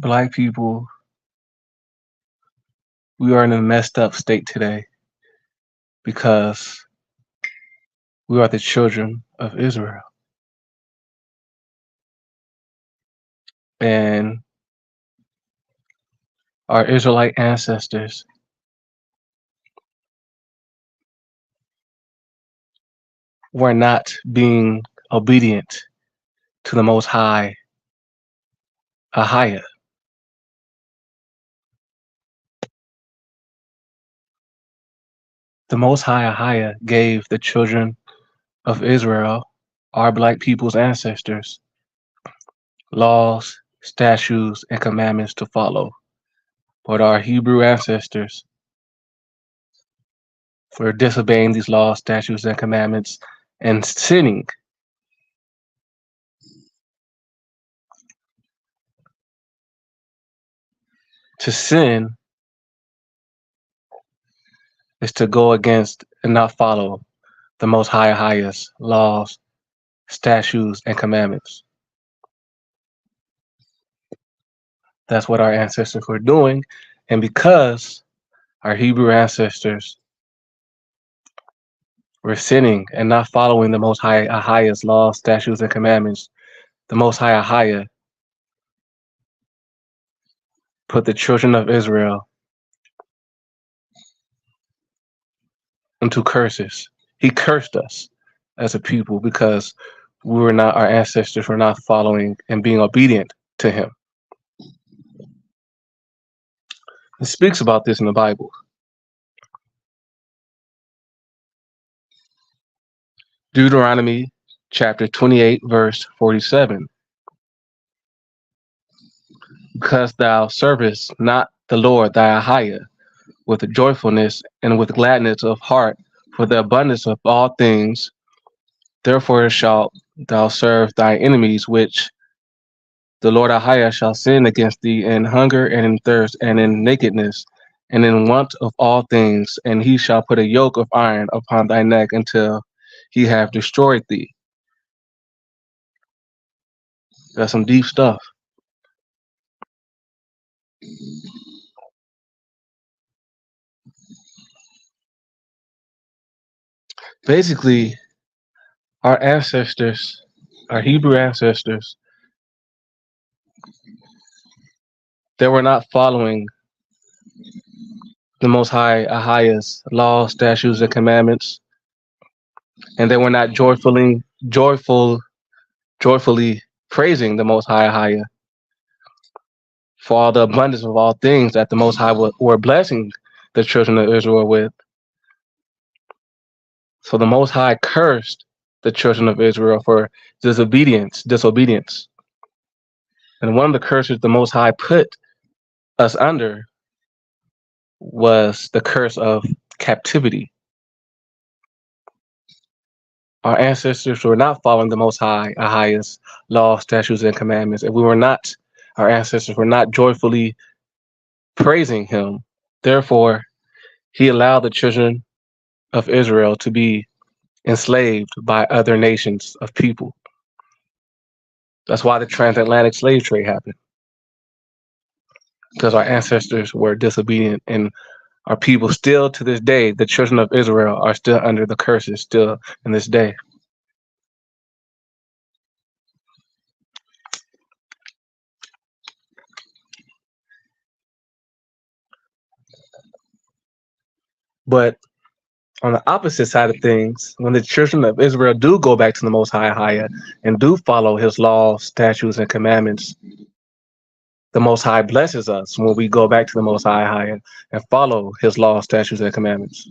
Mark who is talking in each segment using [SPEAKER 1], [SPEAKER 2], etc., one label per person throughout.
[SPEAKER 1] Black people, we are in a messed up state today because we are the children of Israel. And our Israelite ancestors were not being obedient to the Most High, Ahayah. The Most High, Ahayah, gave the children of Israel, our Black people's ancestors, laws, statutes, and commandments to follow. But our Hebrew ancestors were disobeying these laws, statutes, and commandments and sinning. To sin is to go against and not follow the Most High, highest laws, statutes, and commandments. That's what our ancestors were doing. And because our Hebrew ancestors were sinning and not following the Most High, highest laws, statutes, and commandments, the Most High, Ahayah put the children of Israel into curses. He cursed us as a people because our ancestors were not following and being obedient to him. It speaks about this in the Bible. Deuteronomy chapter 28, verse 47. Because thou servest not the Lord thy Ahayah with joyfulness and with gladness of heart for the abundance of all things, therefore shalt thou serve thy enemies, which the Lord Ahayah shall send against thee in hunger and in thirst and in nakedness and in want of all things, and he shall put a yoke of iron upon thy neck until he have destroyed thee. That's some deep stuff. Basically, our ancestors, our Hebrew ancestors, they were not following the Most High Ahayah's laws, statutes, and commandments, and they were not joyfully praising the Most High Ahayah for all the abundance of all things that the Most High were blessing the children of Israel with. So the Most High cursed the children of Israel for disobedience. And one of the curses the Most High put us under was the curse of captivity. Our ancestors were not following the Most High, Ahayah's laws, statutes, and commandments, and our ancestors were not joyfully praising him. Therefore, he allowed the children of Israel to be enslaved by other nations of people. That's why the transatlantic slave trade happened, because our ancestors were disobedient, and our people still to this day, the children of Israel are still under the curses still in this day. But on the opposite side of things, when the children of Israel do go back to the Most High, and do follow his laws, statutes, and commandments, the Most High blesses us when we go back to the Most High, and follow his laws, statutes, and commandments.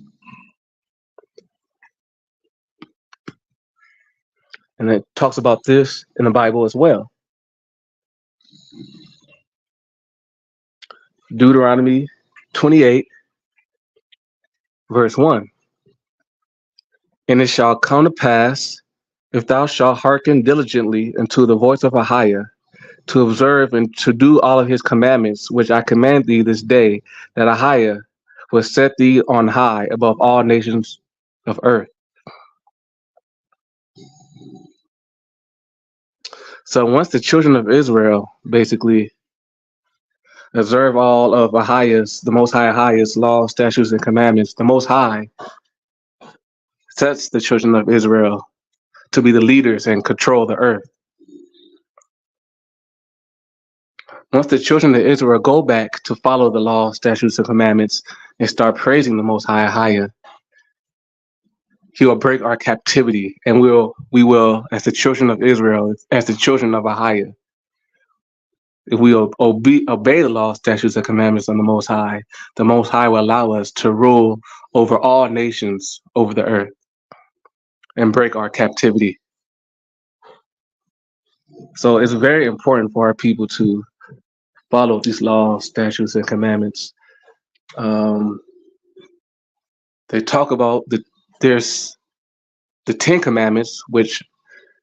[SPEAKER 1] And it talks about this in the Bible as well. Deuteronomy 28, verse 1. And it shall come to pass, if thou shalt hearken diligently unto the voice of Ahayah, to observe and to do all of his commandments, which I command thee this day, that Ahayah will set thee on high above all nations of earth. So once the children of Israel basically Observe all of Ahayah's, the Most High Ahayah's laws, statutes, and commandments. The Most High sets the children of Israel to be the leaders and control the earth. Once the children of Israel go back to follow the law, statutes, and commandments and start praising the Most High Ahayah, He will break our captivity, and we will, as the children of Israel, as the children of Ahayah, if we obey the law, statutes, and commandments of the Most High will allow us to rule over all nations over the earth and break our captivity. So it's very important for our people to follow these laws, statutes, and commandments. They talk about there's the 10 Commandments, which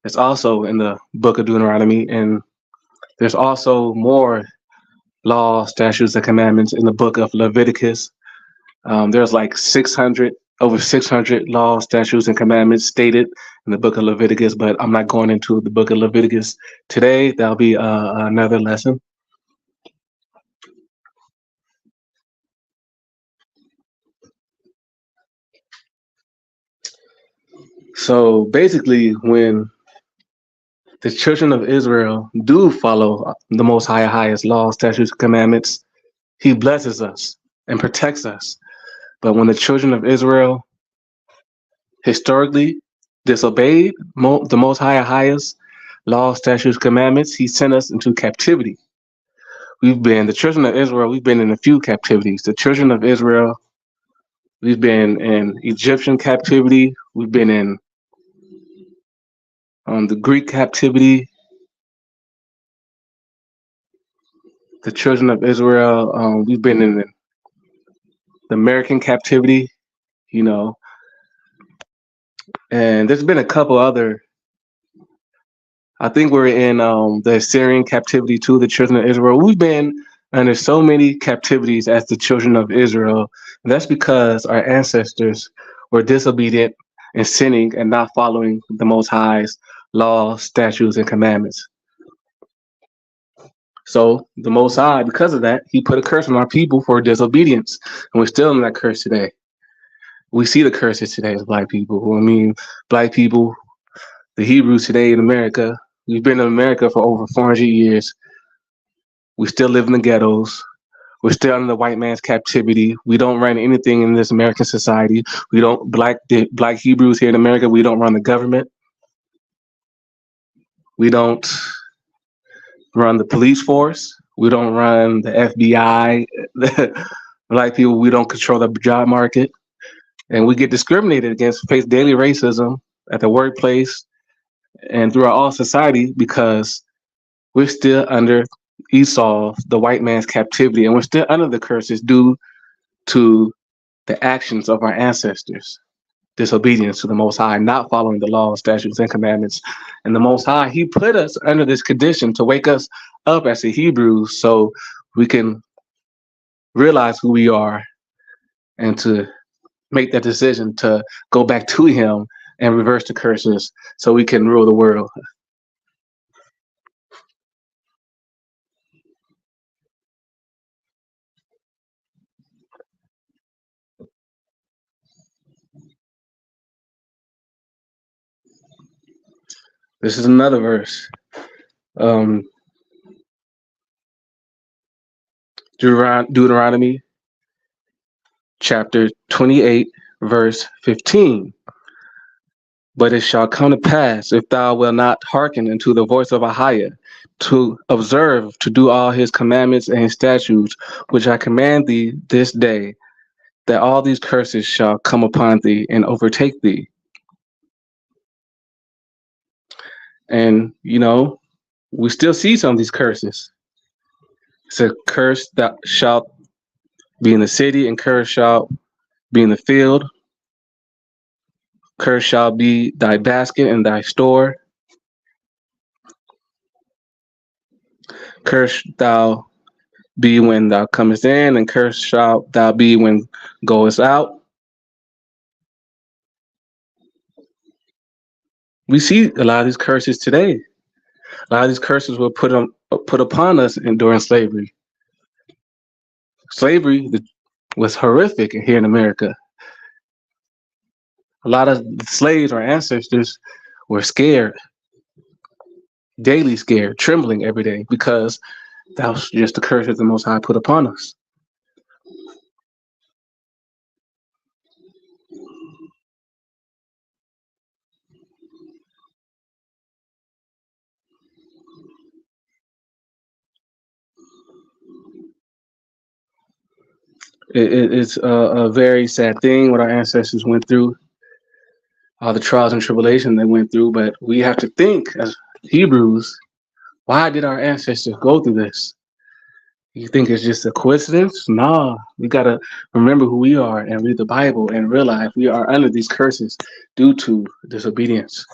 [SPEAKER 1] is also in the book of Deuteronomy, and there's also more laws, statutes, and commandments in the book of Leviticus. There's like over 600 laws, statutes, and commandments stated in the book of Leviticus, but I'm not going into the book of Leviticus today. That'll be another lesson. So basically, when the children of Israel do follow the Most High Highest laws, statutes, and commandments, He blesses us and protects us. But when the children of Israel historically disobeyed the Most High Highest laws, statutes, commandments, He sent us into captivity. The children of Israel, we've been in a few captivities. The children of Israel, we've been in Egyptian captivity. We've been in the Greek captivity. The children of Israel, we've been in the American captivity, and there's been a couple other. I think we're in the Assyrian captivity too, the children of Israel. We've been under so many captivities as the children of Israel. And that's because our ancestors were disobedient and sinning and not following the Most High's laws, statutes, and commandments. So the Most High, because of that, He put a curse on our people for disobedience. And we're still in that curse today. We see the curses today as Black people. Black people, the Hebrews today in America, we've been in America for over 400 years. We still live in the ghettos. We're still under the white man's captivity. We don't run anything in this American society. We don't, Black Hebrews here in America, we don't run the government. We don't run the police force. We don't run the FBI. Black people, we don't control the job market. And we get discriminated against, face daily racism at the workplace and throughout all society because we're still under Esau, the white man's captivity, and we're still under the curses due to the actions of our ancestors, disobedience to the Most High, not following the laws, statutes, and commandments. And the Most High, He put us under this condition to wake us up as the Hebrews so we can realize who we are and to make that decision to go back to Him and reverse the curses so we can rule the world. This is another verse. Deuteronomy chapter 28, verse 15. But it shall come to pass, if thou wilt not hearken unto the voice of Ahayah, to observe, to do all His commandments and His statutes, which I command thee this day, that all these curses shall come upon thee and overtake thee. And, we still see some of these curses. It's a curse that shall be in the city, and curse shall be in the field. Curse shall be thy basket and thy store. Curse thou be when thou comest in, and curse shalt thou be when goest out. We see a lot of these curses today. A lot of these curses were put upon us during slavery. Slavery was horrific here in America. A lot of the slaves, our ancestors, were scared, daily scared, trembling every day because that was just the curse that the Most High put upon us. It's a very sad thing what our ancestors went through, all the trials and tribulation they went through. But we have to think as Hebrews, why did our ancestors go through this? You think it's just a coincidence? Nah, we gotta remember who we are and read the Bible and realize we are under these curses due to disobedience.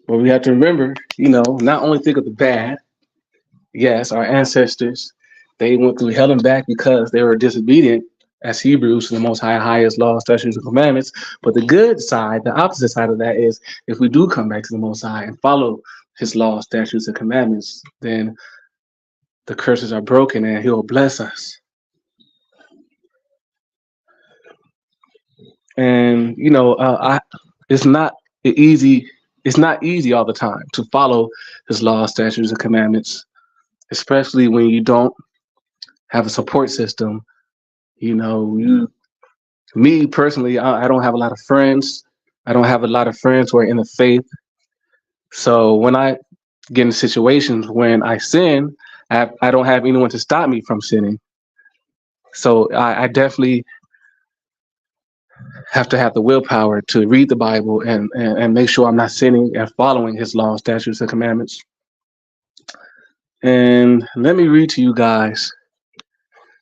[SPEAKER 1] But we have to remember, not only think of the bad. Yes, our ancestors, they went through hell and back because they were disobedient as Hebrews to the Most High, highest laws, statutes, and commandments. But the good side, the opposite side of that is if we do come back to the Most High and follow his laws, statutes, and commandments, then the curses are broken and he'll bless us. And, it's not easy. It's not easy all the time to follow his laws, statutes, and commandments, especially when you don't have a support system. Me personally, I don't have a lot of friends. I don't have a lot of friends who are in the faith. So when I get in situations when I sin, I don't have anyone to stop me from sinning. So I definitely have to have the willpower to read the Bible and make sure I'm not sinning and following his laws, statutes, and commandments. And let me read to you guys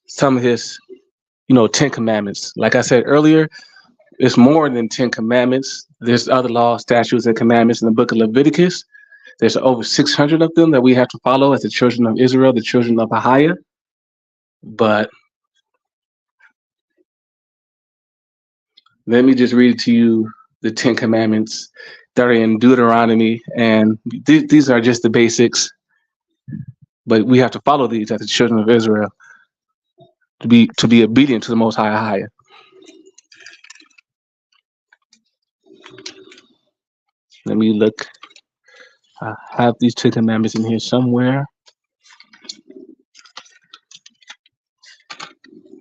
[SPEAKER 1] some of his, 10 commandments. Like I said earlier, it's more than 10 commandments. There's other laws, statutes, and commandments in the book of Leviticus. There's over 600 of them that we have to follow as the children of Israel, the children of Ahayah. But let me just read to you the 10 commandments that are in Deuteronomy. And these are just the basics. But we have to follow these as the children of Israel to be obedient to the Most High Ahayah. Let me look. I have these 10 commandments in here somewhere.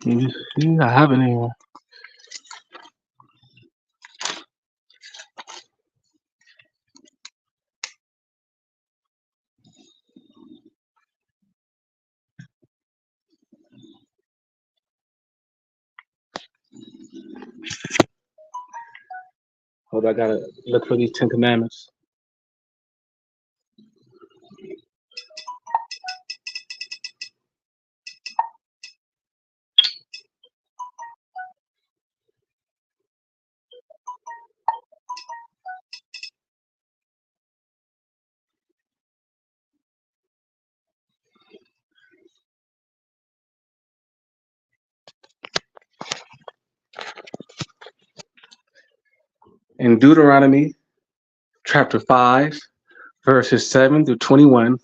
[SPEAKER 1] Let me see. I have it here. Hold on, I gotta look for these 10 commandments. In Deuteronomy chapter 5, verses 7 through 21,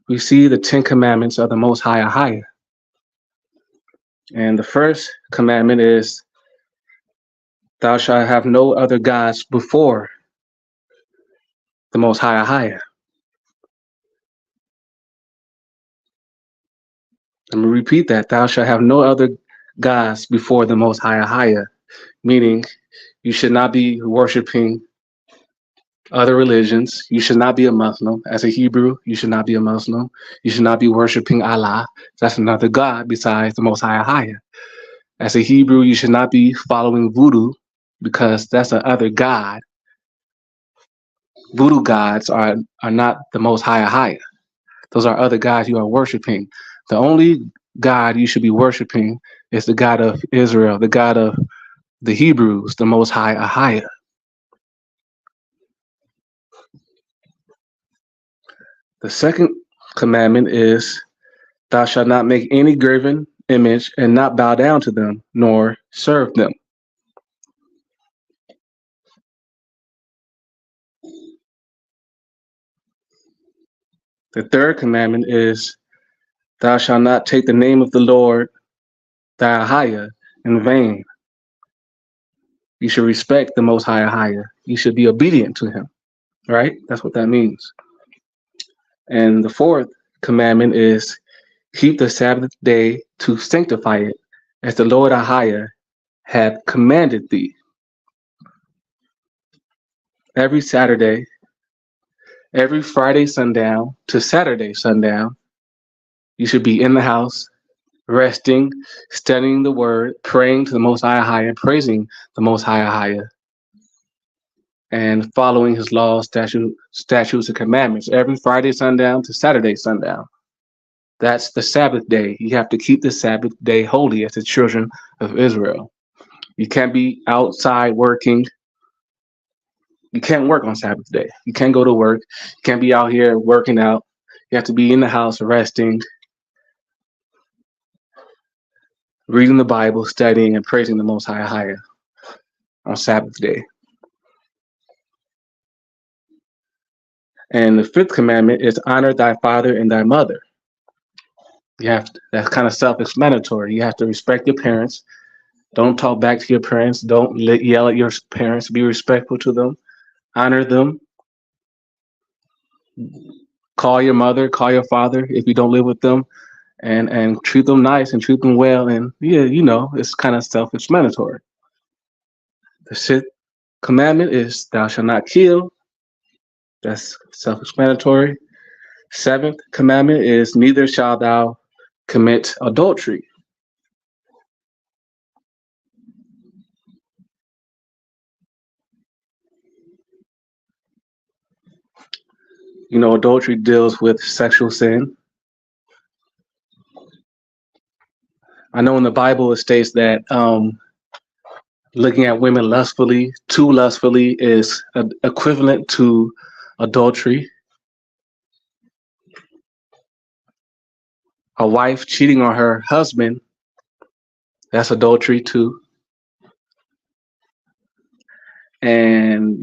[SPEAKER 1] we see the 10 commandments of the Most High Ahayah. And the first commandment is, thou shalt have no other gods before the Most High Ahayah. Let me repeat that. Thou shalt have no other gods before the Most High Ahayah, meaning you should not be worshiping other religions. You should not be a Muslim. As a Hebrew, you should not be a Muslim. You should not be worshiping Allah. That's another God besides the Most High Ahayah. As a Hebrew, you should not be following voodoo because that's another God. Voodoo gods are not the Most High Ahayah. Those are other gods you are worshiping. The only God you should be worshiping is the God of Israel, the God of the Hebrews, the Most High Ahayah. The second commandment is, thou shalt not make any graven image and not bow down to them, nor serve them. The third commandment is, thou shalt not take the name of the Lord thy Ahayah in vain. You should respect the Most High Ahayah. You should be obedient to him, right? That's what that means. And the fourth commandment is, keep the Sabbath day to sanctify it, as the Lord Ahayah hath commanded thee. Every Saturday, every Friday sundown to Saturday sundown, you should be in the house, resting, studying the word, praying to the Most High Ahayah, praising the Most High Ahayah, and following his laws, statutes, and commandments every Friday sundown to Saturday sundown. That's the Sabbath day. You have to keep the Sabbath day holy as the children of Israel. You can't be outside working. You can't work on Sabbath day. You can't go to work. You can't be out here working out. You have to be in the house resting, reading the Bible, studying, and praising the Most High Ahayah on Sabbath day. And the fifth commandment is, honor thy father and thy mother. That's kind of self-explanatory. You have to respect your parents. Don't talk back to your parents. Don't yell at your parents. Be respectful to them. Honor them. Call your mother, call your father if you don't live with them, and treat them nice and treat them well. And yeah, it's kind of self-explanatory. The sixth commandment is, thou shalt not kill. That's self-explanatory. Seventh commandment is, neither shalt thou commit adultery. Adultery deals with sexual sin. I know in the Bible it states that looking at women too lustfully is equivalent to adultery. A wife cheating on her husband, that's adultery too. And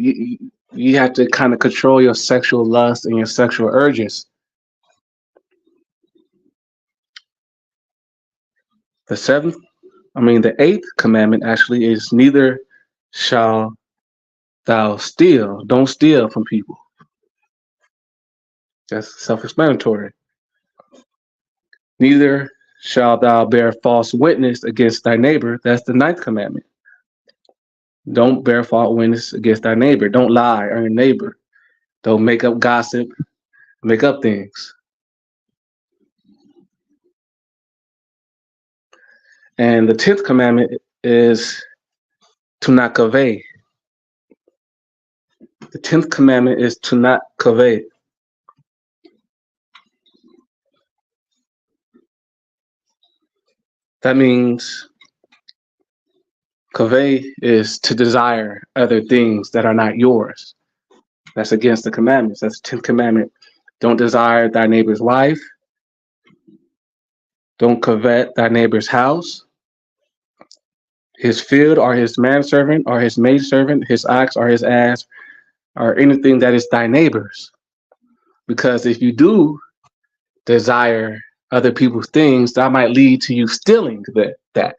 [SPEAKER 1] you have to kind of control your sexual lust and your sexual urges. The eighth commandment actually is, neither shall thou steal. Don't steal from people. That's self-explanatory. Neither shalt thou bear false witness against thy neighbor. That's the ninth commandment. Don't bear false witness against thy neighbor. Don't lie on your neighbor. Don't make up gossip, make up things. And the 10th commandment is to not covet. The 10th commandment is to not covet. That means covet is to desire other things that are not yours. That's against the commandments. That's the 10th commandment. Don't desire thy neighbor's wife. Don't covet thy neighbor's house, his field, or his manservant, or his maidservant, his ox, or his ass, or anything that is thy neighbor's. Because if you do desire other people's things, that might lead to you stealing that,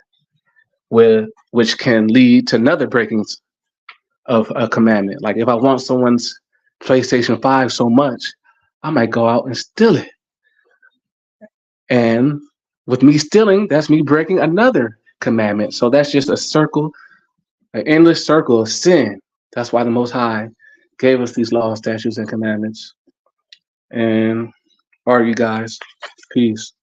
[SPEAKER 1] which can lead to another breaking of a commandment. Like if I want someone's PlayStation 5 so much, I might go out and steal it. And with me stealing, that's me breaking another commandment. So that's just a circle, an endless circle of sin. That's why the Most High gave us these laws, statutes, and commandments. And all right, you guys, peace.